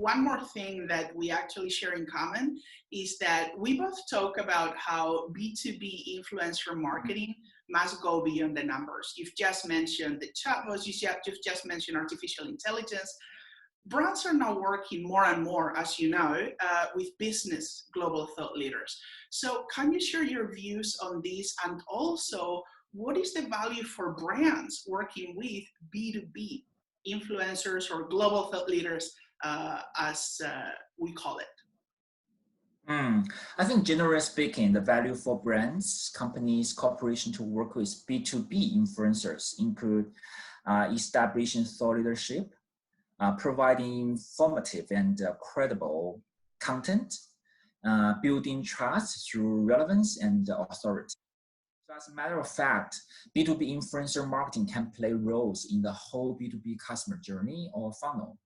one more thing that we actually share in common is that we both talk about how B2B influencer marketing must go beyond the numbers. You've just mentioned the chatbots, you've just mentioned artificial intelligence. Brands are now working more and more, as you know, with business global thought leaders. So can you share your views on this, and also what is the value for brands working with B2B influencers or global thought leaders, as we call it? I think generally speaking, the value for brands, companies, corporations to work with B2B influencers include establishing thought leadership, providing informative and credible content, building trust through relevance and authority. So as a matter of fact, B2B influencer marketing can play roles in the whole B2B customer journey or funnel,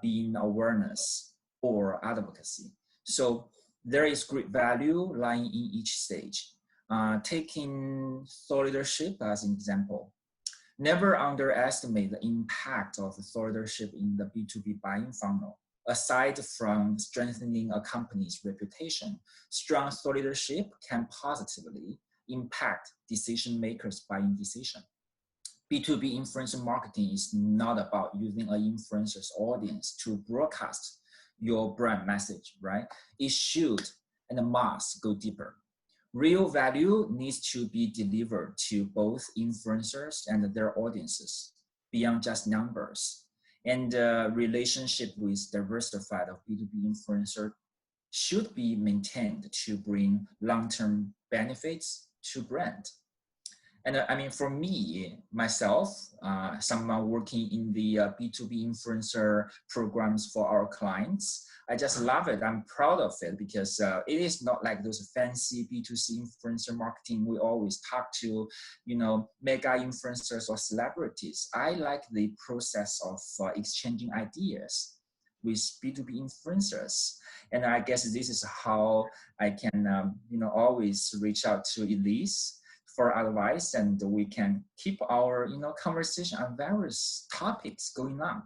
being awareness or advocacy. So there is great value lying in each stage. Taking thought leadership as an example, never underestimate the impact of thought leadership in the B2B buying funnel. Aside from strengthening a company's reputation, strong thought leadership can positively impact decision makers' buying decision. B2B influencer marketing is not about using an influencer's audience to broadcast your brand message, right? It should and must go deeper. Real value needs to be delivered to both influencers and their audiences beyond just numbers. And relationship with diversified of B2B influencer should be maintained to bring long-term benefits to brand. And I mean, for me, myself, someone working in the B2B influencer programs for our clients, I just love it. I'm proud of it because it is not like those fancy B2C influencer marketing. We always talk to, mega influencers or celebrities. I like the process of exchanging ideas with B2B influencers. And I guess this is how I can, always reach out to Elise for advice, and we can keep our conversation on various topics going on.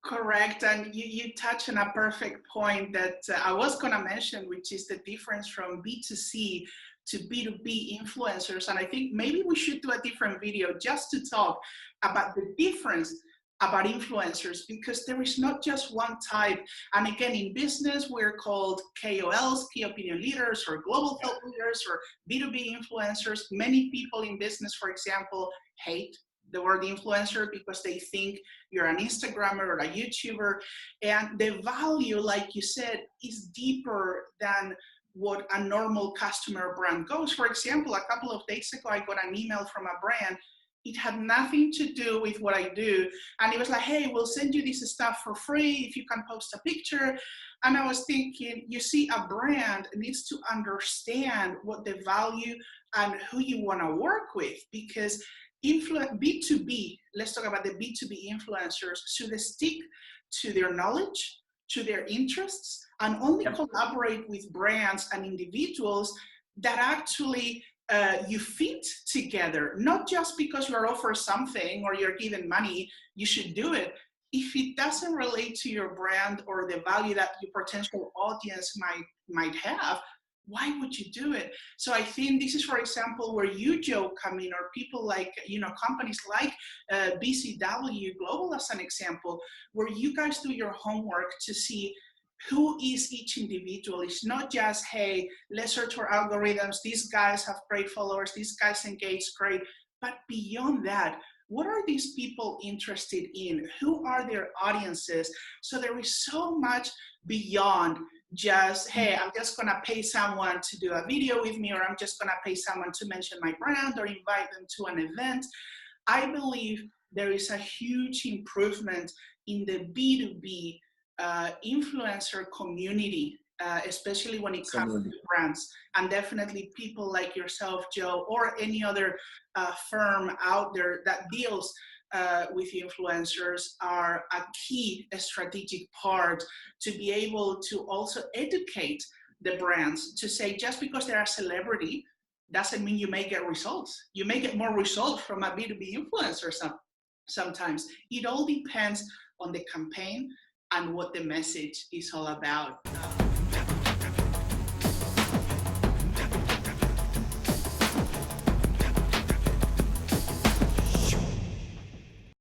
Correct, and you touch on a perfect point that I was going to mention, which is the difference from B2C to B2B influencers. And I think maybe we should do a different video just to talk about the difference about influencers, because there is not just one type. And again, in business, we're called KOLs, key opinion leaders, or global thought leaders, or B2B influencers. Many people in business, for example, hate the word influencer because they think you're an Instagrammer or a YouTuber. And the value, like you said, is deeper than what a normal customer brand goes. For example, a couple of days ago, I got an email from a brand. It had nothing to do with what I do. And it was like, hey, we'll send you this stuff for free if you can post a picture. And I was thinking, you see, a brand needs to understand what the value and who you want to work with, because B2B, let's talk about the B2B influencers, should stick to their knowledge, to their interests, and only collaborate with brands and individuals that actually you fit together, not just because you're offered something or you're given money, you should do it. If it doesn't relate to your brand or the value that your potential audience might have, why would you do it? So I think this is, for example, where you, Joe, come in, or people like, companies like BCW Global as an example, where you guys do your homework to see who is each individual. It's not just, hey, let's search for algorithms. These guys have great followers. These guys engage great. But beyond that, what are these people interested in? Who are their audiences? So there is so much beyond just, hey, I'm just going to pay someone to do a video with me, or I'm just going to pay someone to mention my brand or invite them to an event. I believe there is a huge improvement in the B2B influencer community, especially when it comes to brands, and definitely people like yourself, Joe, or any other firm out there that deals with influencers are a key strategic part to be able to also educate the brands to say, just because they're a celebrity doesn't mean you may get results. You may get more results from a B2B influencer sometimes. It all depends on the campaign, and what the message is all about.